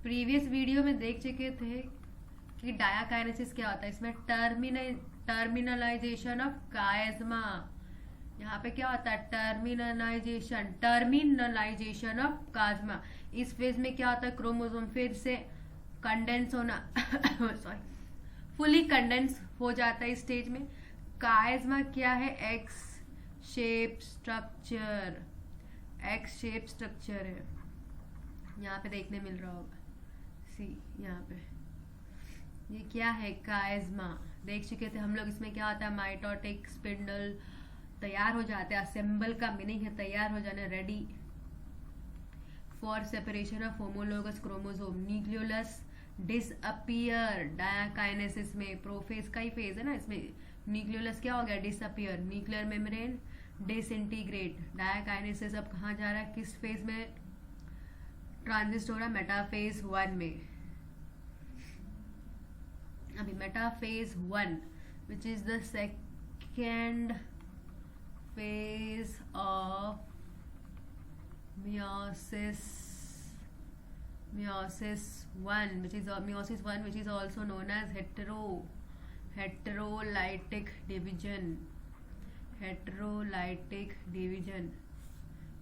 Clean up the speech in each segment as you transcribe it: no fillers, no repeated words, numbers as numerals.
Previous video में देख चुके थे कि डायाकाइनेसिस क्या होता है। इसमें टर्मिनलाइजेशन ऑफ कायस्मा, यहाँ पे क्या होता है टर्मिनलाइजेशन ऑफ काजमा। इस फेज में क्या होता है क्रोमोसोम फिर से कंडेंस होना सॉरी फुली कंडेंस हो जाता है इस स्टेज में। कायस्मा क्या है एक्स शेप स्ट्रक्चर है, यहाँ पे देखने मिल रहा होगा सी, यहाँ पे ये क्या है कायस्मा देख चुके थे हम लोग। इसमें क्या होता है माइटोटिक स्पिंडल तैयार हो जाते हैं। असेंबल का मीनिंग है तैयार हो जाना, ready for separation of homologous chromosome. Nucleolus disappear diakinesis में, प्रोफेज का ही फेज है ना, इसमें न्यूक्लियोलस क्या हो गया डिसअपियर, न्यूक्लियर मेम्ब्रेन डिसइंटीग्रेट। डायाकाइनेसिस अब कहाँ जा रहा है, किस फेज में ट्रांजिस्ट हो रहा है, मेटाफेज 1 में। अभी metaphase 1 which is the second phase of meiosis 1 which is also known as heterolytic division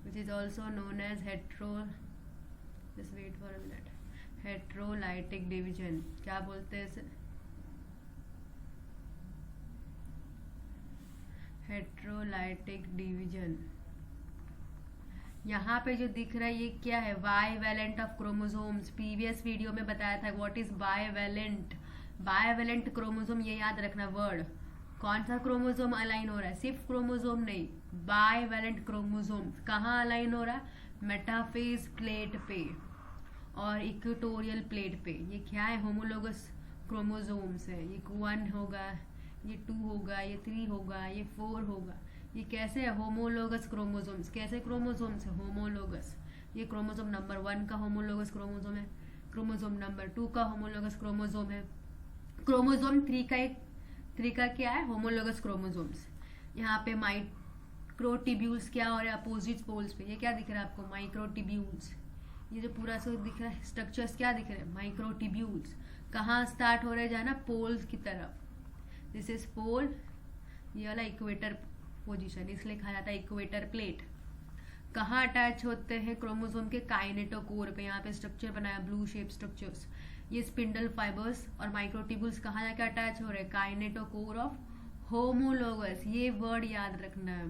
which is also known as just wait for a minute, heterolytic division क्या बोलते हैं इसे, हेट्रोलाइटिक डिवीजन। यहाँ पे जो दिख रहा है ये क्या है bivalent of chromosomes. Previous video में बताया था व्हाट इज बाइवेलेंट क्रोमोसोम, ये याद रखना वर्ड। कौन सा क्रोमोसोम अलाइन हो रहा है, सिर्फ क्रोमोसोम नहीं, बाइवेलेंट क्रोमोसोम। कहाँ अलाइन हो रहा है, मेटाफेज प्लेट पे और इक्वेटोरियल प्लेट पे। ये क्या है होमोलोगस क्रोमोसोम्स है। ये 1 होगा, ये 2 होगा, ये 3 होगा, ये 4 होगा। ये कैसे है होमोलोगस क्रोमोसोम्स। कैसे क्रोमोसोम्स है होमोलोगस। ये क्रोमोसोम नंबर 1 का होमोलोगस क्रोमोसोम है, क्रोमोसोम नंबर 2 का होमोलोगस क्रोमोसोम है, क्रोमोसोम 3 का क्या है होमोलोगस क्रोमोसोम्स। यहाँ पे माइक्रोटिब्यूल्स क्या हो रहा है अपोजिट पोल्स पे। ये क्या दिख रहा है आपको माइक्रोटिब्यूल्स। ये जो पूरा सब दिख रहा है स्ट्रक्चर्स क्या दिख रहे हैं माइक्रोटिब्यूल्स। कहाँ स्टार्ट हो रहे हैं जाना पोल्स की तरफ। दिस इज पोल, ये वाला इक्वेटर पोजीशन, इसलिए कहा जाता है इक्वेटर प्लेट। कहाँ अटैच होते हैं क्रोमोसोम के काइनेटोकोर पे। यहाँ पे स्ट्रक्चर बनाया ब्लू शेप स्ट्रक्चर्स। ये स्पिंडल फाइबर्स और माइक्रोट्यूब्यूल्स कहाँ जाके अटैच हो रहे हैं काइनेटोकोर ऑफ होमोलोगस। ये वर्ड याद रखना है,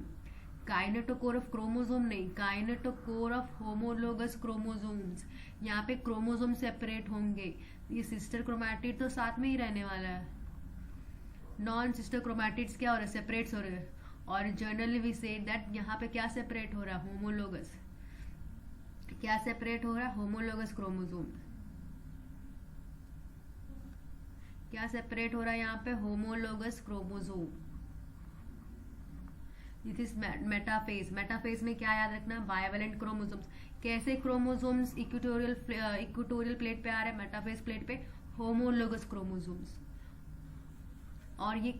काइनेटोकोर ऑफ क्रोमोसोम नहीं, काइनेटोकोर ऑफ होमोलोगस क्रोमोसोम्स। यहाँ पे क्रोमोसोम सेपरेट होंगे। ये सिस्टर क्रोमैटिड तो साथ में ही रहने वाला है, नॉन सिस्टर क्रोमैटिड्स क्या हो रहे हैं सेपरेट्स हो रहे हैं। और जनरली वी से दैट यहाँ पे क्या सेपरेट हो रहा है होमोलोगस। क्या सेपरेट हो रहा है होमोलोगस क्रोमोसोम। क्या सेपरेट हो रहा है यहाँ पे homologous chromosome. This is metaphase में क्या याद रखना बाइवेलेंट क्रोमोसोम्स। कैसे क्रोमोसोम्स इक्वेटोरियल प्लेट पे आ रहे हैं मेटाफेज प्लेट पे होमोलोगस क्रोमोसोम्स। और ये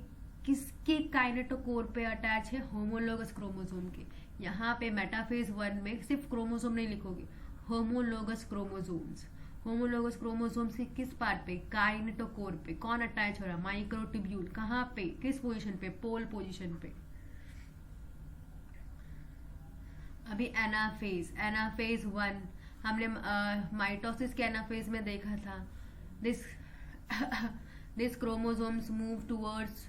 किसके काइनेटोकोर पे अटैच है होमोलोगस क्रोमोसोम के। यहाँ पे मेटाफेज 1 में सिर्फ क्रोमोसोम नहीं लिखोगे होमोलोगस क्रोमोसोम्स। होमोलोगस क्रोमोसोम्स के किस पार्ट पे काइनेटोकोर पे। कौन अटैच हो रहा है माइक्रोट्यूब्यूल। कहाँ पे किस पोजीशन पे पोल पोजीशन पे। अभी एनाफेज 1 हमने माइटोसिस के एनाफेज में देखा था। This chromosomes move towards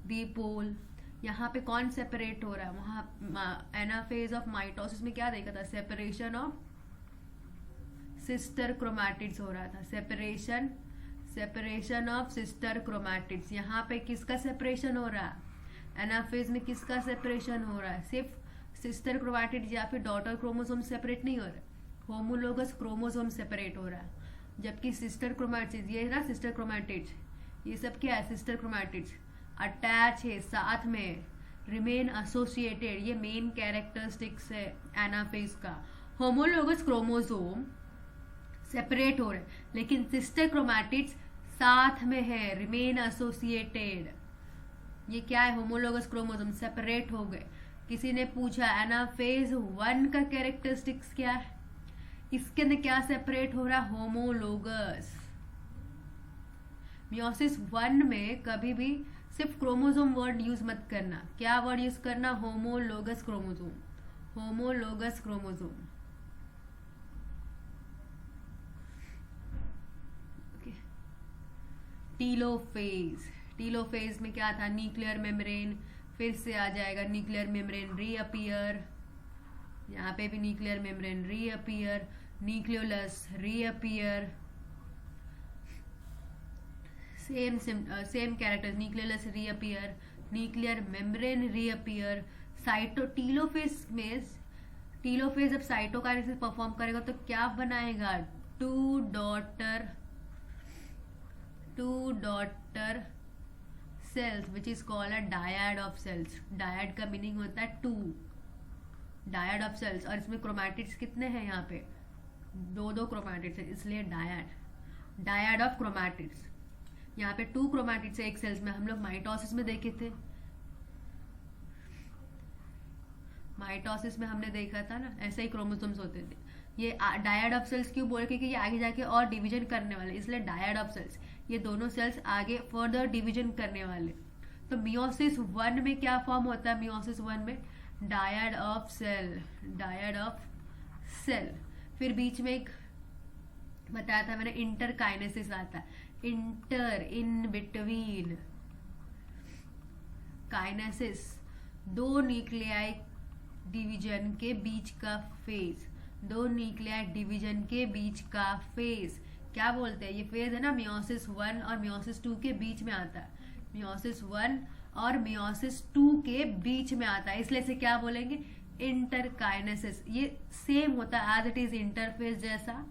the pole. यहाँ पे कौन सेपरेट हो रहा है वहाँ एनाफेज ऑफ माइटोसिस में क्या देखा था सेपरेशन ऑफ सिस्टर क्रोमैटिड्स हो रहा था। Separation of sister chromatids. यहाँ पे किसका सेपरेशन हो रहा है एनाफेज में, किसका सेपरेशन हो रहा है सिर्फ सिस्टर क्रोमैटिड्स या फिर डॉटर क्रोमोसोम सेपरेट नहीं हो रहा, होमोलोगस क्रोमोसोम सेपरेट हो रहा है। जबकि सिस्टर क्रोमैटिड्स ये ना सिस्टर क्रोमैटिड्स ये सब क्या है सिस्टर क्रोमैटिड्स अटैच है साथ में, रिमेन एसोसिएटेड। ये मेन कैरेक्टरिस्टिक्स है एनाफेज का। होमोलोगस क्रोमोसोम सेपरेट हो रहे लेकिन सिस्टर क्रोमैटिड्स साथ में है, रिमेन एसोसिएटेड। ये क्या है होमोलोगस क्रोमोसोम सेपरेट हो गए। किसी ने पूछा एनाफेज 1 का कैरेक्टरिस्टिक्स क्या है, इसके अंदर क्या सेपरेट हो रहा है, होमोलोगस। मियोसिस 1 में कभी भी सिर्फ क्रोमोसोम वर्ड यूज मत करना, क्या वर्ड यूज करना, homologous chromosome, homologous chromosome. Telophase, telophase में क्या था, न्यूक्लियर मेम्ब्रेन, फिर से आ जाएगा न्यूक्लियर मेम्ब्रेन रीअपियर, यहाँ पे भी nuclear membrane reappear, nucleolus reappear, same characters, nucleolus reappear, nuclear membrane reappear. Telophase में, टीलोफेज जब साइटोकाइनेसिस परफॉर्म करेगा तो क्या बनाएगा, two daughter cells which is called a dyad of cells. Dyad का मीनिंग होता है टू, डायड ऑफ सेल्स। और इसमें क्रोमैटिड्स कितने हैं, यहाँ पे दो क्रोमैटिड्स है, इसलिए डायड ऑफ क्रोमैटिड्स। यहाँ पे 2 क्रोमैटिड्स है एक सेल्स में, हम लोग माइटोसिस में देखे थे, माइटोसिस में हमने देखा था ना, ऐसे ही क्रोमोसोम्स होते थे। ये डायड ऑफ सेल्स क्यों बोल के, कि ये आगे जाके और डिवीजन करने वाले, इसलिए डायड ऑफ सेल्स, ये दोनों सेल्स आगे फर्दर डिवीजन करने वाले। तो मियोसिस 1 में क्या फॉर्म होता है, मियोसिस 1 में dyad of cell, dyad of cell. फिर बीच में एक बताया था मैंने, इंटरकाइनेसिस आता है, inter in between, kinesis 2 nuclei division के बीच का फेज, 2 न्यूक्लियाई डिवीजन के बीच का फेज क्या बोलते हैं, ये फेज है ना, मियोसिस 1 और मियोसिस 2 के बीच में आता है, मियोसिस 1 और मियोसिस 2 के बीच में आता है, इसलिए से क्या बोलेंगे, इंटरकाइनेसिस। ये सेम होता है एज इट इज इंटरफेज जैसा,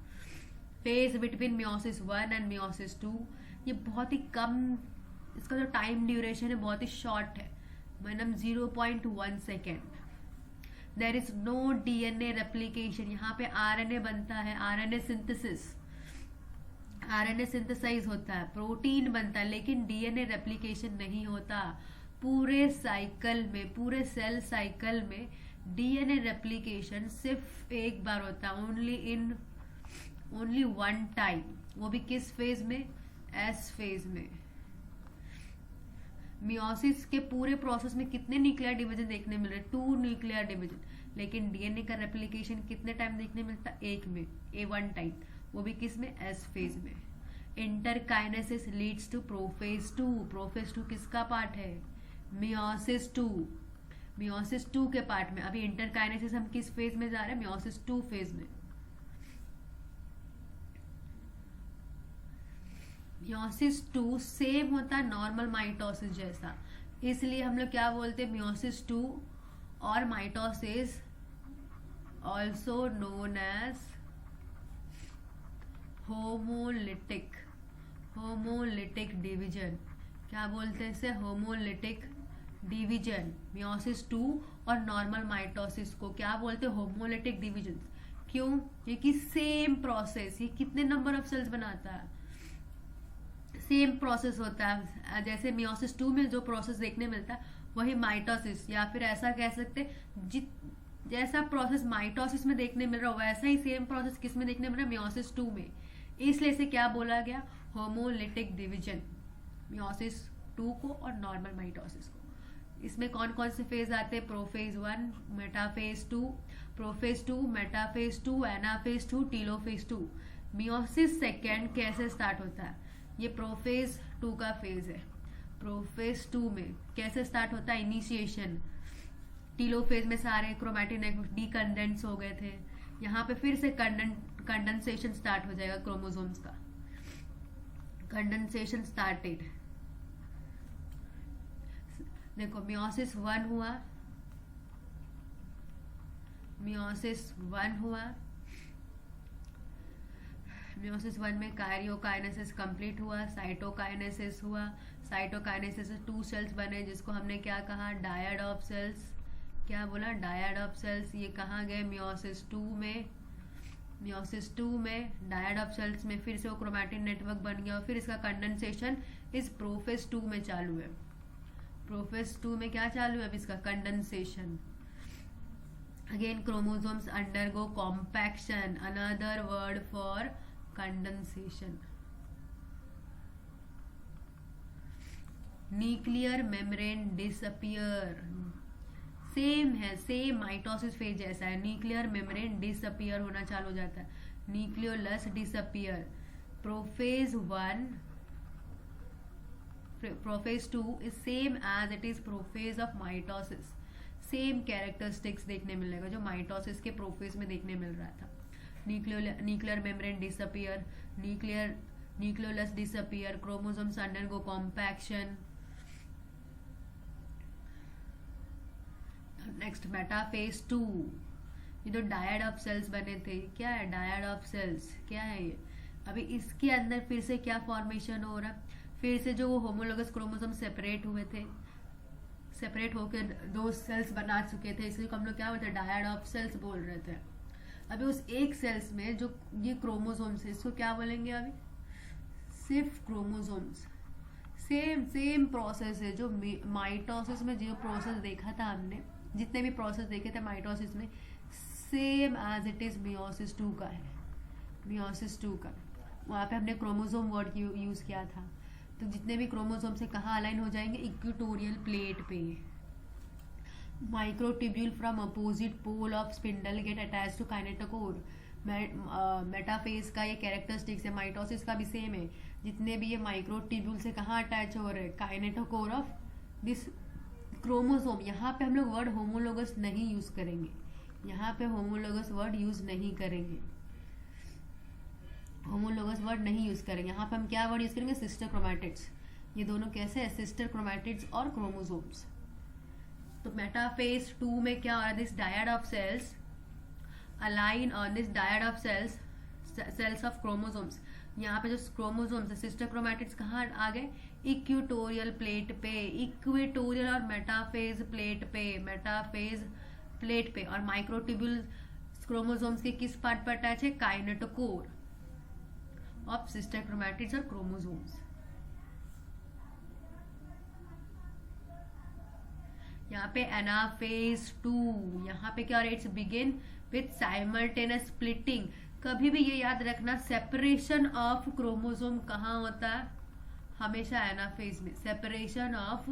phase between meiosis 1 and meiosis 2। ये बहुत ही कम, इसका जो टाइम ड्यूरेशन है बहुत ही शॉर्ट है, madam 0.1 second. There is no DNA replication, यहाँ पे आरएनए बनता है, आरएनए सिंथेसिस, आरएनए सिंथेसाइज होता है, प्रोटीन बनता है, लेकिन डीएनए रेप्लिकेशन नहीं होता। पूरे साइकिल में, पूरे सेल साइकिल में डीएनए रेप्लिकेशन सिर्फ एक बार होता है, ओनली 1 टाइम, वो भी किस फेज में, एस फेज में। मियोसिस के पूरे प्रोसेस में कितने न्यूक्लियर डिवीजन देखने मिल रहे, 2 न्यूक्लियर डिवीजन, लेकिन डीएनए का रेप्लिकेशन कितने टाइम देखने मिलता है, एक में, A1 टाइम, वो भी किस में, एस फेज में। Interkinesis leads to prophase 2, prophase 2 किसका पार्ट है, मियोसिस 2, मियोसिस 2 के पार्ट में। अभी इंटरकाइनेसिस हम किस फेज में जा रहे हैं, मियोसिस 2 फेज में। मियोसिस 2 सेम होता है नॉर्मल माइटोसिस जैसा, इसलिए हम लोग क्या बोलते हैं, मियोसिस 2 और mitosis also known as homolytic, homolytic division. क्या बोलते हैं इसे, होमोलिटिक डिवीजन। मियोसिस 2 और नॉर्मल माइटोसिस को क्या बोलते हैं, होमोलिटिक डिवीजन। क्यों, क्योंकि सेम प्रोसेस, ये कितने नंबर ऑफ सेल्स बनाता है, सेम प्रोसेस होता है। जैसे मियोसिस 2 में जो प्रोसेस देखने मिलता है वही माइटोसिस, या फिर ऐसा कह सकते जैसा प्रोसेस माइटोसिस में देखने मिल रहा है वैसा ही सेम प्रोसेस किस में देखने मिल रहा है, मियोसिस 2 में। इसलिए से क्या बोला गया, होमोलिटिक डिवीजन, मियोसिस 2 को और नॉर्मल माइटोसिस को। इसमें कौन कौन से फेज आते हैं, prophase 1, metaphase 2, prophase 2, metaphase 2, anaphase 2, telophase 2। Meiosis 2 कैसे स्टार्ट होता है, ये प्रोफेज 2 का फेज है। प्रोफेज 2 में कैसे स्टार्ट होता है, इनिशिएशन, टीलोफेज में सारे क्रोमैटिन डीकंडेंस हो गए थे, यहाँ पे फिर से कंडेंसेशन स्टार्ट हो जाएगा क्रोमोसोम्स का, कंडेंसेशन स्टार्टेड। देखो मियोसिस 1 हुआ, मियोसिस 1 हुआ, मियोसिस 1 में काइरियोकाइनेसिस कंप्लीट हुआ, साइटोकाइनेसिस हुआ, साइटोकाइनेसिस से 2 सेल्स बने जिसको हमने क्या कहा, डायड ऑफ सेल्स। क्या बोला, डायड ऑफ सेल्स। ये कहाँ गए, मियोसिस 2 में, मियोसिस 2 में डायड ऑफ सेल्स में फिर से वो क्रोमैटिन नेटवर्क बन गया और फिर इसका कंडेंसेशन इस प्रोफेज 2 में चालू है। प्रोफेज 2 में क्या चालू है, अब इसका condensation. Again, chromosomes undergo compaction, another word for condensation. Nuclear membrane disappear. Same है, सेम माइटोसिस फेज जैसा है. न्यूक्लियर मेम्ब्रेन डिसअपियर होना चालू हो जाता है. Nucleolus disappear. Prophase 1, prophase 2 is same as it is prophase of mitosis. Same characteristics देखने मिलेगा जो माइटोसिस के प्रोफेज में देखने मिल रहा था. Nuclear membrane disappear, nucleolus disappear, chromosomes undergo compaction. Next metaphase 2. ये जो डायड ऑफ सेल्स बने थे, क्या है डायड ऑफ सेल्स, क्या है ये? अभी इसके अंदर फिर से क्या फॉर्मेशन हो रहा है? फिर से जो वो होमोलोगस क्रोमोसोम सेपरेट हुए थे, सेपरेट होकर दो सेल्स बना चुके थे, इसलिए हम लोग क्या बोलते हैं डायड ऑफ सेल्स बोल रहे थे. अभी उस एक सेल्स में जो ये क्रोमोसोम्स है इसको क्या बोलेंगे? अभी सिर्फ क्रोमोसोम्स. सेम प्रोसेस है जो माइटोसिस में जो प्रोसेस देखा था हमने, जितने भी प्रोसेस देखे थे माइटोसिस में, same as it is meiosis 2 का है. मियोसिस 2 का वहाँ पे हमने क्रोमोसोम वर्ड यूज किया था. तो जितने भी क्रोमोसोम से कहाँ अलाइन हो जाएंगे? इक्वेटोरियल प्लेट पे. Microtubule from opposite pole of spindle get attach to kinetochore. Metaphase का ये कैरेक्टरिस्टिक्स है. माइटोसिस का भी सेम है. जितने भी ये माइक्रोट्यूब्यूल से कहाँ अटैच हो रहे हैं? Kinetochore of this chromosome. यहाँ पे हम लोग वर्ड होमोलोगस नहीं यूज करेंगे. यहाँ पे होमोलोगस वर्ड यूज नहीं करेंगे. होमोलोगस वर्ड नहीं यूज करेंगे. यहाँ पे हम क्या वर्ड यूज करेंगे? Sister chromatids. ये दोनों कैसे है? सिस्टर क्रोमैटिड्स और क्रोमोसोम्स. तो मेटाफेज 2 में क्या हो रहा है? This dyad of cells align on this dyad of cells of chromosomes. यहाँ पे जो क्रोमोसोम्स है सिस्टर क्रोमैटिड्स कहाँ आ गए? इक्वेटोरियल प्लेट पे. इक्वेटोरियल और मेटाफेज प्लेट पे. मेटाफेज प्लेट पे. और माइक्रोट्यूब्यूल क्रोमोसोम्स के किस पार्ट पर अटैच है? काइनेटोकोर ऑफ सिस्टर क्रोमैटिड्स और क्रोमोसोम्स. यहाँ पे एनाफेज 2. यहाँ पे क्या हो रहा है? It's begin with simultaneous splitting. कभी भी ये याद रखना, सेपरेशन ऑफ क्रोमोसोम कहाँ होता है? हमेशा एनाफेज में. Separation of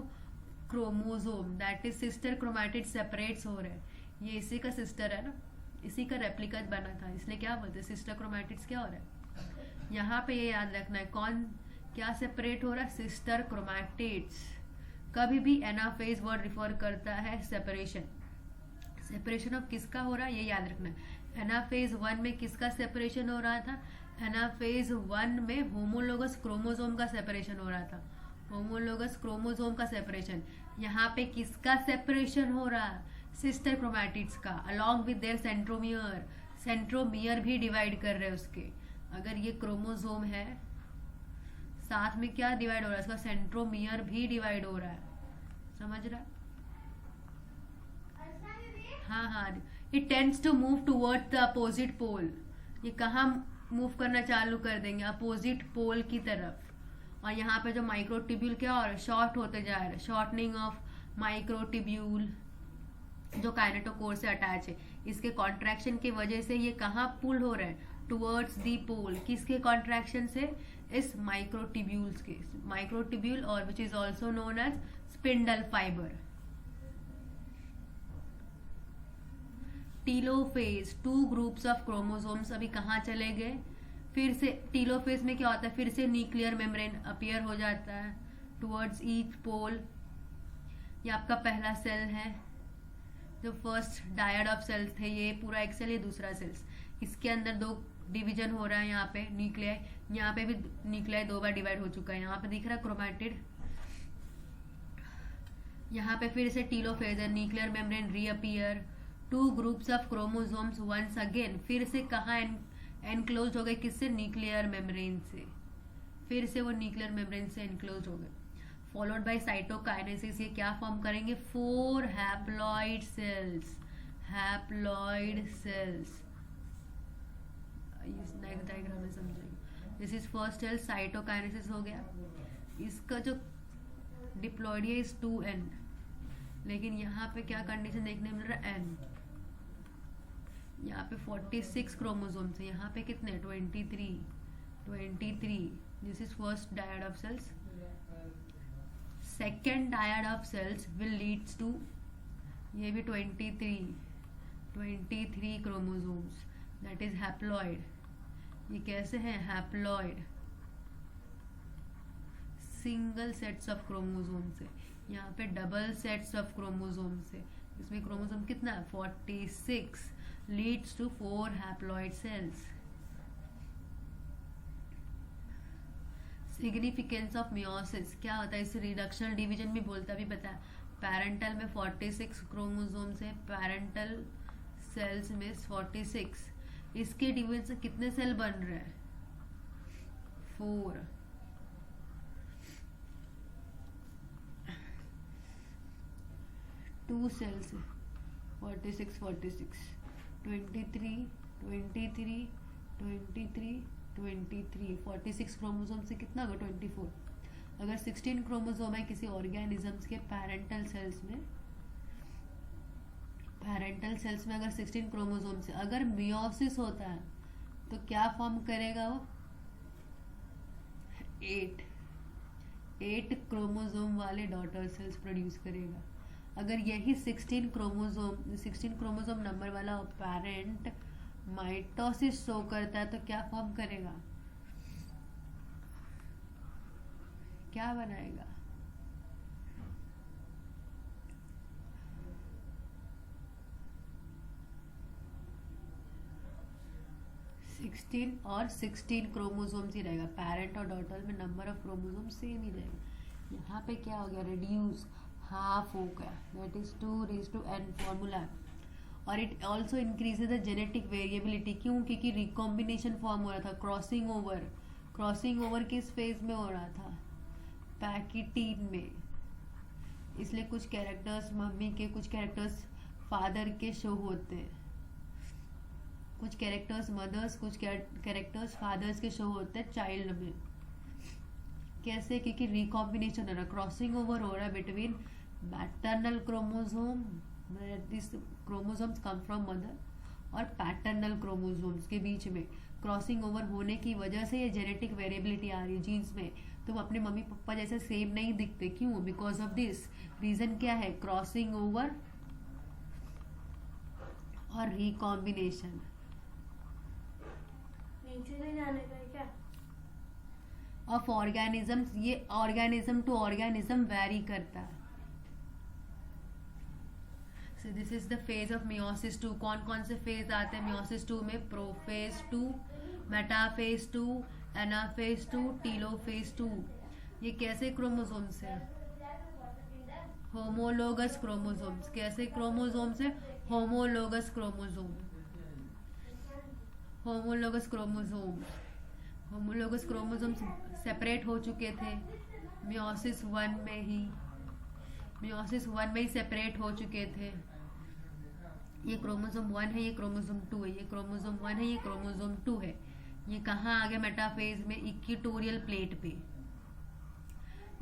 chromosome, that is sister chromatid separates हो रहे हैं. ये इसी का सिस्टर है ना, इसी का रेप्लिका बना था, इसलिए क्या बोलते हैं? सिस्टर क्रोमैटिड्स क्या हो रहा है? यहाँ पे ये याद रखना है. कौन क्या सेपरेट हो रहा है? Sister chromatids. कभी भी एनाफेज वर्ड रिफर करता है सेपरेशन. सेपरेशन ऑफ किसका हो रहा है? ये याद रखना है. एनाफेज 1 में किसका सेपरेशन हो रहा था? एनाफेज 1 में होमोलोगस क्रोमोसोम का सेपरेशन हो रहा था. होमोलोगस क्रोमोसोम का सेपरेशन. यहाँ पे किसका सेपरेशन हो रहा है? सिस्टर क्रोमैटिड्स का, along with their centromere. Centromere भी डिवाइड कर रहे हैं उसके. अगर ये क्रोमोसोम है, साथ में क्या डिवाइड हो रहा है? इसका सेंट्रोमियर भी डिवाइड हो रहा है. समझ रहा है? हाँ. It tends to move toward the opposite pole. ये कहाँ मूव करना चालू कर देंगे? अपोजिट पोल की तरफ. और यहाँ पे जो माइक्रोट्यूब्यूल क्या हो रहा है? शॉर्ट होते जा रहा है. शॉर्टनिंग ऑफ माइक्रोट्यूब्यूल जो काइनेटोकोर से अटैच है, इसके कॉन्ट्रैक्शन की वजह से ये कहाँ पुल हो रहे हैं? Towards the pole. किसके कॉन्ट्रैक्शन से? इस माइक्रोट्यूब्यूल्स के. माइक्रोट्यूब्यूल और which is also known as spindle fibre. Telophase. 2 groups of chromosomes अभी कहाँ चले गए? फिर से टीलोफेज में क्या होता है? फिर से न्यूक्लियर मेम्ब्रेन अपीयर हो जाता है टुवर्ड्स ईच पोल. ये आपका पहला सेल है, जो फर्स्ट डायड ऑफ सेल्स थे. ये पूरा एक सेल, ये दूसरा सेल्स. इसके अंदर 2 डिवीजन हो रहा है. यहाँ पे न्यूक्लियाई, यहाँ पे भी न्यूक्लियाई 2 बार डिवाइड हो चुका है. यहाँ पे दिख रहा है क्रोमैटिड. यहाँ पे फिर से टीलोफेज है. Nuclear membrane reappear. 2 groups of chromosomes once again. फिर से कहाँ एनक्लोज हो गए? किससे? न्यूक्लियर मेम्ब्रेन से. फिर से वो न्यूक्लियर मेम्ब्रेन से एनक्लोज हो गए. Followed by cytokinesis. ये क्या फॉर्म करेंगे? 4 हैप्लॉइड सेल्स. Haploid cells. इस नेक्स्ट डायग्राम में समझेंगे. This is first cell. Cytokinesis हो गया. इसका जो डिप्लॉइडिया इज 2n, लेकिन यहाँ पे क्या कंडीशन देखने मिल रहा है? n. यहाँ पे 46 क्रोमोसोम्स है, यहाँ पे कितने 23 this is first dyad of cells. Second dyad of cells will leads to, ये भी 23 क्रोमोसोम्स, दैट इज हैप्लॉइड. ये कैसे हैं haploid, single sets of chromosome से. यहाँ पे डबल सेट्स ऑफ क्रोमोसोम से, इसमें क्रोमोसोम कितना है 46 leads to 4 haploid cells. Significance of meiosis क्या होता है, इसे रिडक्शनल डिवीजन भी बोलता भी पता है. पैरेंटल में 46 क्रोमोसोम से, पैरेंटल सेल्स में 46, इसके डिवीजन से कितने सेल बन रहे हैं 4. टू सेल्स 46 23 46 क्रोमोसोम से कितना होगा 24. अगर 16 क्रोमोसोम है किसी ऑर्गेनिजम्स के पैरेंटल सेल्स में अगर 16 क्रोमोसोम से अगर मियोसिस होता है तो क्या फॉर्म करेगा वो 8 क्रोमोसोम वाले डॉटर सेल्स प्रोड्यूस करेगा. अगर यही 16 क्रोमोसोम नंबर वाला पैरेंट माइटोसिस शो करता है तो क्या फॉर्म करेगा, क्या बनाएगा 16 और 16 क्रोमोसोम्स ही रहेगा. पैरेंट और डॉटर में नंबर ऑफ क्रोमोसोम सेम ही रहेगा. यहाँ पे क्या हो गया रिड्यूस, हाफ हो गया, दैट इज 2:n फॉर्मूला. और it also increases the genetic variability. क्यों, क्योंकि रिकॉम्बिनेशन फॉर्म हो रहा था, क्रॉसिंग ओवर किस फेज में हो रहा था पैकिटीन में. इसलिए कुछ कैरेक्टर्स मम्मी के, कुछ कैरेक्टर्स फादर के शो होते हैं, कुछ कैरेक्टर्स मदर्स, कुछ कैरेक्टर्स फादर्स के शो होते हैं चाइल्ड में. कैसे, क्योंकि रिकॉम्बिनेशन हो रहा है, क्रॉसिंग ओवर हो रहा है between maternal chromosome, this chromosomes come from mother, और पैटर्नल क्रोमोसोम्स के बीच में क्रॉसिंग ओवर होने की वजह से ये जेनेटिक वेरिएबिलिटी आ रही है जीन्स में. तुम अपने मम्मी पापा जैसे सेम नहीं दिखते, क्यों, बिकॉज ऑफ दिस रीजन. क्या है, क्रॉसिंग ओवर और रिकॉम्बिनेशन. ऑफ ऑर्गेनिजम्स, ये ऑर्गेनिज्म टू ऑर्गेनिज्म वेरी करता है. So this is the phase of meiosis 2. कौन कौन से फेज आते हैं मियोसिस 2 में, प्रोफेज 2, मेटाफेज 2, एनाफेज 2, टीलोफेज 2. ये कैसे क्रोमोसोम्स है, होमोलोगस क्रोमोसोम्स. कैसे क्रोमोसोम्स है, होमोलोगस क्रोमोसोम्स सेपरेट हो चुके थे मियोसिस 1 में ही सेपरेट हो चुके थे. ये क्रोमोसोम 1 है, ये क्रोमोसोम 2 है, ये क्रोमोसोम 1 है, ये क्रोमोसोम 2 है. ये कहाँ आ गया मेटाफेज में, इक्वेटोरियल प्लेट पे.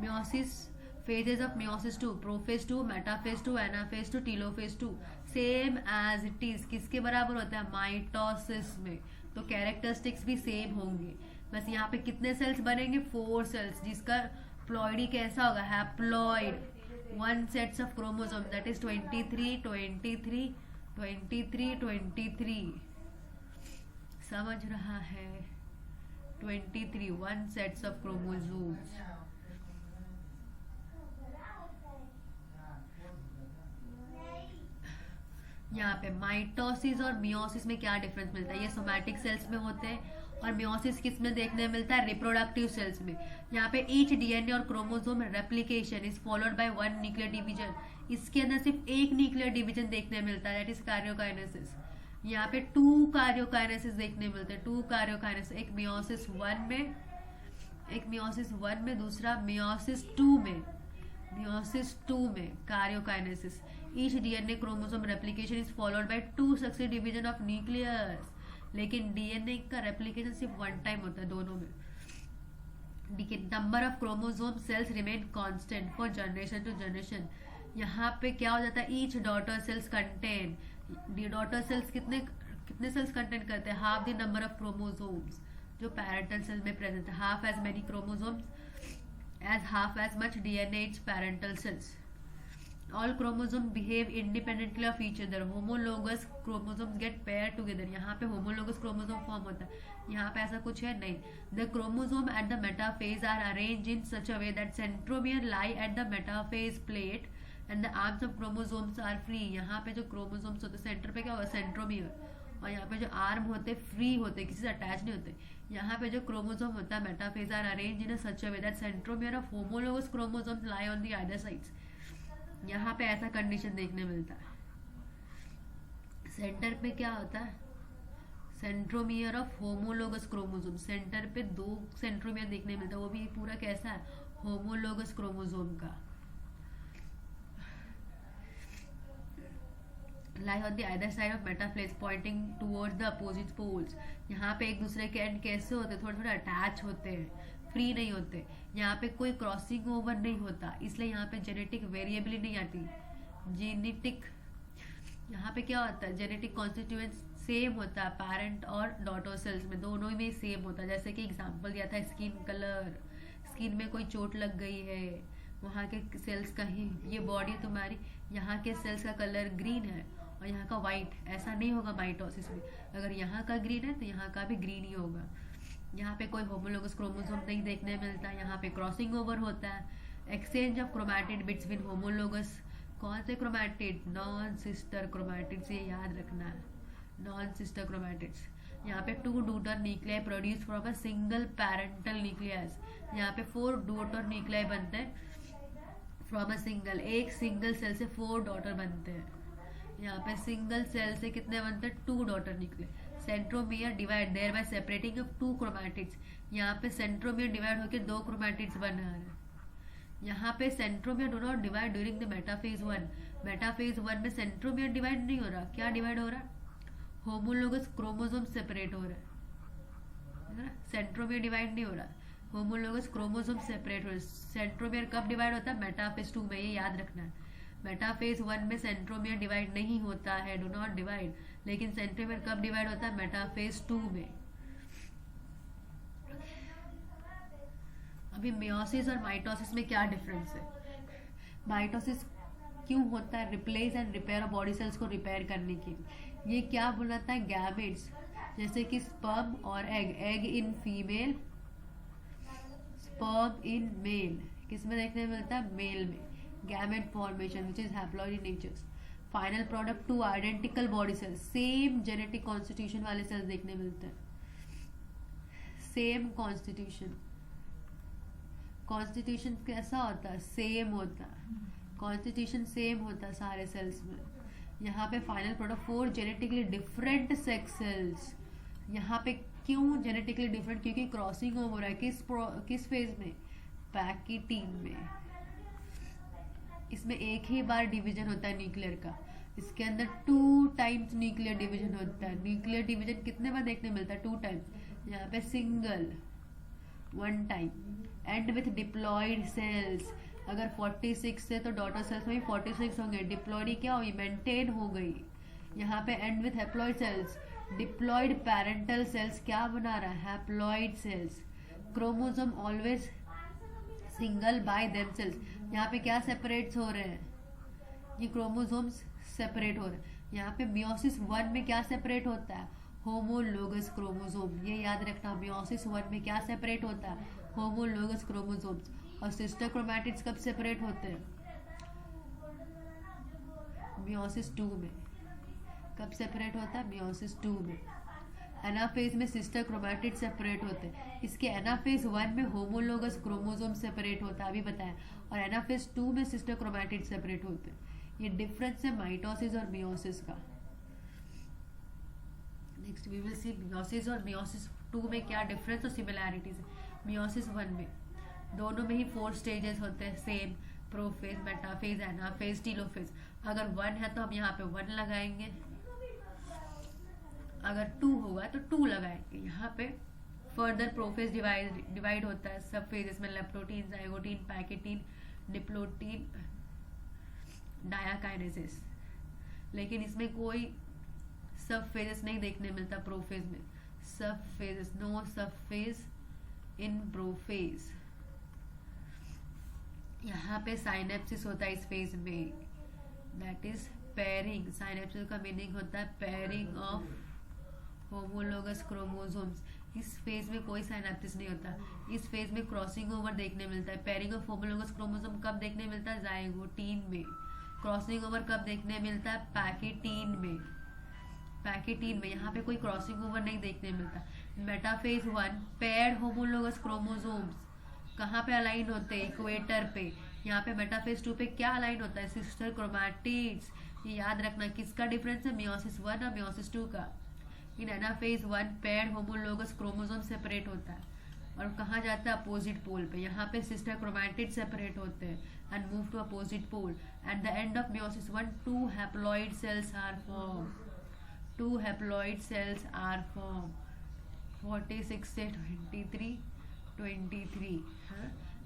Meiosis, phases of meiosis 2, prophase 2, metaphase 2, anaphase 2, telophase 2 same as it is किसके बराबर होता है, माइटोसिस में. तो कैरेक्टरिस्टिक्स भी सेम होंगे, बस यहाँ पे कितने सेल्स बनेंगे 4 सेल्स, जिसका प्लॉइडी कैसा होगा, haploid. 1 sets of chromosome, that is 23. समझ रहा है, 23 1 सेट्स ऑफ क्रोमोसोम्स. यहाँ पे माइटोसिस और मियोसिस में क्या डिफरेंस मिलता है, ये सोमैटिक सेल्स में होते हैं, और मियोसिस किस में देखने मिलता है, रिप्रोडक्टिव सेल्स में. यहाँ पे ईच डीएनए और chromosome replication is followed bye 1 nuclear division. इसके अंदर सिर्फ एक न्यूक्लियर डिवीजन देखने मिलता है, दैट इज कार्योकाइनेसिस. यहाँ पे 2 कार्योकाइनेसिस देखने मिलते हैं, 2 कार्योकाइनेसिस, एक मियोसिस 1 में, दूसरा मियोसिस 2 में karyokinesis. Each DNA chromosome replication is followed by 2 successive division of nucleus. लेकिन डीएनए का रेप्लिकेशन सिर्फ 1 टाइम होता है दोनों में. Number of chromosome cells remain constant for generation to generation. यहाँ पे क्या हो जाता है, each daughter cells contain, daughter cells कितने सेल्स कंटेन करते हैं? Half the number of chromosomes जो पैरेंटल सेल में प्रेजेंट है, half as many chromosomes as half as much DNA its parental cells. All chromosomes behave independently of each other. Homologous chromosomes get paired together. यहाँ पे homologous chromosome form होता है, यहाँ पे ऐसा कुछ है नहीं. The chromosome at the metaphase are arranged in such a way that centromere lie at the metaphase plate and the arms of chromosomes are free. यहाँ पे जो chromosomes होते हैं सेंटर पे क्या होगा? सेंट्रोमियर. और यहाँ पे जो आर्म होते फ्री होते, किसी से अटैच नहीं होते. यहाँ पे जो क्रोमोसोम होता है metaphase are arrange in such a way that centromere of homologous chromosomes lie on the other sides. यहाँ पे ऐसा कंडीशन देखने मिलता है. सेंटर पे क्या होता है? Centromere of homologous chromosome. Centre पे 2 सेंट्रोमियर देखने मिलता है, वो भी पूरा कैसा है? होमोलोगस क्रोमोसोम का. Lie on the other side of metaphase pointing towards the opposite poles. यहाँ पे एक दूसरे के एंड कैसे होते हैं? थोड़े थोड़े अटैच होते हैं, फ्री नहीं होते. यहाँ पे कोई क्रॉसिंग ओवर नहीं होता, इसलिए यहाँ पे जेनेटिक वेरिएबल नहीं आती. जेनेटिक यहाँ पे क्या होता है? जेनेटिक कॉन्स्टिट्यूएंट सेम होता है पैरेंट और डॉटर सेल्स में, दोनों में सेम होता है. जैसे कि एग्जांपल दिया था स्किन कलर. स्किन में कोई चोट लग गई है, वहाँ के सेल्स का ही, ये बॉडी तुम्हारी, यहाँ के सेल्स का कलर ग्रीन है और यहाँ का वाइट. ऐसा नहीं होगा माइटोसिस में. अगर यहाँ का ग्रीन है तो यहाँ का भी ग्रीन ही होगा. यहाँ पे कोई होमोलोगस क्रोमोसोम नहीं देखने मिलता. यहाँ पे क्रॉसिंग ओवर होता है. Exchange of chromatid between homologous. कौन से क्रोमैटिड? नॉन सिस्टर क्रोमैटिड्स, ये याद रखना है. Non sister chromatids. यहाँ पे 2 daughter nuclei produce from a single parental nucleus. यहाँ पे 4 डॉटर न्यूक्लियाई बनते हैं फ्रॉम अ सिंगल. एक सिंगल सेल से 4 डॉटर बनते हैं. यहाँ पे सिंगल सेल से कितने बनते हैं? 2 daughter nuclei. Centromere divide there by separating of 2 chromatids. यहाँ पे सेंट्रोमियर डिवाइड होकर 2 क्रोमैटिड्स बना रहे हैं. यहाँ पे centromere do not divide during the metaphase 1. Metaphase 1 में सेंट्रोमियर डिवाइड नहीं हो रहा. क्या डिवाइड हो रहा है? होमोलोगस क्रोमोसोम सेपरेट हो रहा है. सेंट्रोमियर डिवाइड नहीं हो रहा, होमोलोगस क्रोमोसोम सेपरेट हो रहा है. सेंट्रोमियर कब डिवाइड होता है? मेटाफेज 2 में, ये याद रखना है. मेटाफेज 1 में सेंट्रोमियर डिवाइड नहीं होता है, डू नॉट डिवाइड. लेकिन सेंट्रोमियर कब डिवाइड होता है? मेटाफेज 2 में. अभी मियोसिस और माइटोसिस में क्या डिफरेंस है? माइटोसिस क्यों होता है? Replace and repair of body cells को रिपेयर करने के लिए. ये क्या बनाता है? गैमेट्स, जैसे कि स्पर्म और egg. Egg in female, sperm in male. किसमें देखने में मिलता है? मेल में. Gamete formation which is haploid in nature. Final product 2 identical body cells. Same genetic constitution वाले सेल्स देखने मिलते हैं. Same constitution. कॉन्स्टिट्यूशन कैसा होता है? सेम होता है. कॉन्स्टिट्यूशन सेम होता है सारे सेल्स में. यहाँ पे final product 4 genetically different sex cells. यहाँ पे क्यों जेनेटिकली डिफरेंट? क्योंकि क्रॉसिंग ओवर हो रहा है. किस फेज में? पैकिटीन में. इसमें एक ही बार डिवीजन होता है न्यूक्लियर का. इसके अंदर 2 टाइम्स न्यूक्लियर डिवीजन होता है. न्यूक्लियर डिवीजन कितने बार देखने मिलता है? 2 टाइम्स. यहाँ पे single 1 time. End with diploid cells. अगर 46 है तो डॉटर सेल्स में भी 46 होंगे. डिप्लॉयड क्या हुई? मेंटेन हो गई. यहाँ पे end with haploid cells. Diploid parental cells क्या बना रहा है? Haploid cells. Chromosome always single by themselves. यहाँ पे क्या सेपरेट हो रहे हैं? ये क्रोमोसोम्स सेपरेट हो रहे हैं. यहाँ पे मियोसिस 1 में क्या सेपरेट होता है? Homologous chromosome. ये याद रखना, मियोसिस 1 में क्या सेपरेट होता है? Homologous chromosomes. और सिस्टर क्रोमैटिड्स कब सेपरेट होते हैं? मियोसिस 2 में. कब सेपरेट होता है? मियोसिस 2 में. एनाफेज में सिस्टर क्रोमैटिड सेपरेट होते हैं. इसके एनाफेज 1 में होमोलोगस क्रोमोसोम सेपरेट होता है, अभी बताया. और एनाफेज 2 में सिस्टर क्रोमैटिड सेपरेट होते हैं. ये डिफरेंस है माइटोसिस और मियोसिस का. Next we will see meiosis और मियोसिस 2 में क्या डिफरेंस और सिमिलैरिटीज है. मियोसिस 1 में दोनों में ही 4 स्टेजेस होते हैं same. Prophase, metaphase, anaphase, telophase. अगर 1 है तो हम यहाँ पे 1 लगाएंगे. अगर 2 होगा तो 2 लगाएंगे. यहाँ पे फर्दर प्रोफेज डिवाइड होता है सब फेजेस में. Leptotene, zygotene, pachytene, diplotene, diakinesis. लेकिन इसमें कोई सब फेजेस नहीं देखने मिलता प्रोफेज में, सब फेजेस, नो सब फेज इन प्रोफेज। यहाँ पे साइनेप्सिस होता है इस फेज में, दैट इज पेयरिंग। साइनेप्सिस का मीनिंग होता है पेयरिंग ऑफ होमोलोगस क्रोमोसोम्स। इस फेज में कोई साइनेप्सिस नहीं होता, इस फेज में क्रॉसिंग ओवर देखने मिलता है। पेयरिंग ऑफ होमोलोगस क्रोमोसोम कब देखने मिलता है? जाइगोटीन में। क्रॉसिंग ओवर कब देखने मिलता है? पैकेटीन में। पैकेटीन में यहाँ पे कोई क्रॉसिंग ओवर नहीं देखने मिलता। मेटाफेज 1 पेयर्ड होमोलोगस क्रोमोसोम्स कहाँ पे अलाइन होते हैं? इक्वेटर पे। यहाँ पे मेटाफेज 2 पे क्या अलाइन होता है? Sister chromatids. ये याद रखना किसका डिफरेंस है, मियोसिस 1 और मियोसिस 2 का। इन anaphase 1 paired homologous chromosome separate होता है और कहाँ जाता है? अपोजिट पोल पे। यहाँ पे सिस्टर क्रोमैटिड सेपरेट होते हैं end move to opposite pole. At the end of meiosis 1 2 haploid cells are form, 2 haploid cells are form. 46 से 23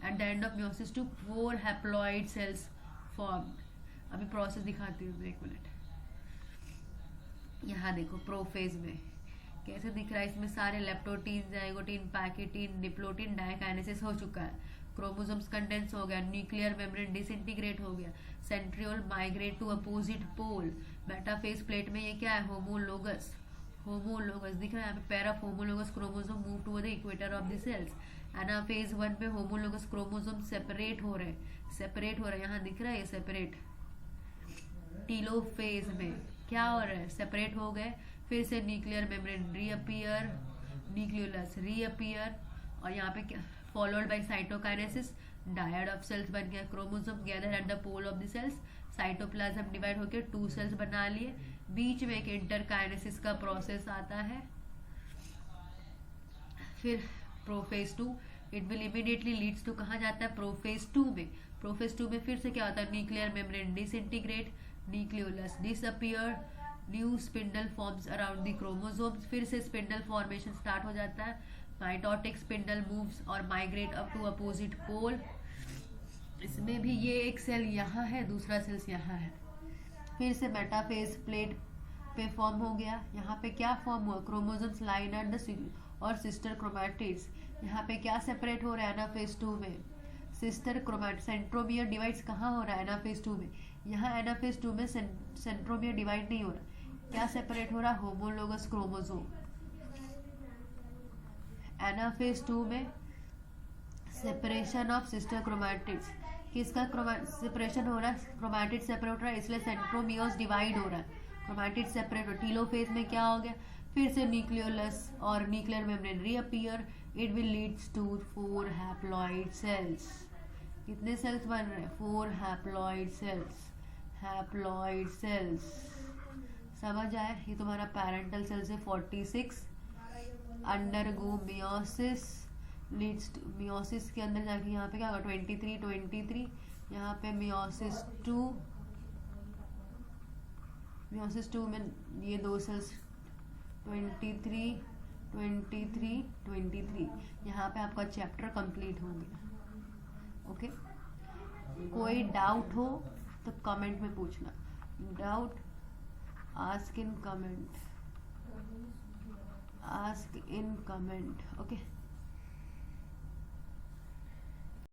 at the end of meiosis 2 4 haploid cells form. अभी process दिखाती हूँ, एक मिनट। यहाँ देखो prophase में कैसे दिख रहा है, इसमें सारे leptotene, zygotene, pachytene, diplotene diakinesis हो चुका है। क्रोमोसोम्स कंडेंस हो गया, न्यूक्लियर मेम्ब्रेन डिसइंटीग्रेट हो गया, centriole migrate to opposite pole. Metaphase plate में ये क्या है? होमोलोगस। होमोलोगस दिख रहा है यहाँ पे, pair of homologous chromosome move to the equator of the cells. Anaphase 1 पे होमोलोगस क्रोमोसोम सेपरेट हो रहे हैं, यहाँ दिख रहा है ये सेपरेट। टीलोफेज में क्या हो रहा है? सेपरेट हो गए, फिर से nuclear membrane reappear, nucleolus reappear, और यहाँ पे क्या followed by cytokinesis, dyad of cells बन गया। Chromosome gather at the pole of the cells, cytoplasm divide होकर 2 सेल्स बना लिए। बीच में एक इंटरकाइनेसिस का प्रोसेस आता है। फिर prophase 2 it will immediately leads to, कहाँ जाता है? प्रोफेज 2 में। प्रोफेज 2 में फिर से क्या होता है? Nuclear membrane disintegrate, nucleolus disappear, new spindle forms around the chromosomes. फिर से स्पिंडल फॉर्मेशन स्टार्ट हो जाता है। माइटोटिक स्पिंडल मूव्स और migrate up to opposite pole. इसमें भी ये एक सेल यहाँ है, दूसरा सेल्स यहाँ है। फिर से मेटाफेज प्लेट पे फॉर्म हो गया। यहाँ पे क्या फॉर्म हुआ? क्रोमोसोम्स लाइन एंड और सिस्टर क्रोमैटिड्स। यहाँ पे क्या सेपरेट हो रहा है? एनाफेज 2 में सिस्टर क्रोमैट, सेंट्रोमियर डिवाइड्स कहाँ हो रहा है? एनाफेज 2 में। यहाँ एनाफेज 2 में सेंट्रोमियर डिवाइड नहीं हो रहा, क्या सेपरेट हो रहा? Homologous chromosome. एनाफेज 2 में सेपरेशन ऑफ सिस्टर क्रोमैटिड्स, किसका सेपरेशन हो रहा है? क्रोमैटिड सेपरेट हो रहा है, इसलिए सेंट्रोमियर्स डिवाइड हो रहा है, क्रोमैटिड सेपरेट हो। टीलोफेज में क्या हो गया? फिर से न्यूक्लियोलस और nuclear membrane reappear, it will leads to 4 haploid cells. कितने सेल्स बन रहे हैं? 4 हैप्लॉइड सेल्स। हैप्लॉइड सेल्स समझ आए? ये तुम्हारा पैरेंटल सेल्स है। 46 undergo meiosis, leads to meiosis के अंदर जाके यहाँ पे क्या होगा? 23 यहाँ पे मियोसिस 2 में ये 2 सेल्स 23 यहाँ पे आपका चैप्टर कंप्लीट हो गया। ओके, कोई डाउट हो तो कमेंट में पूछना। Doubt ask in comment, okay.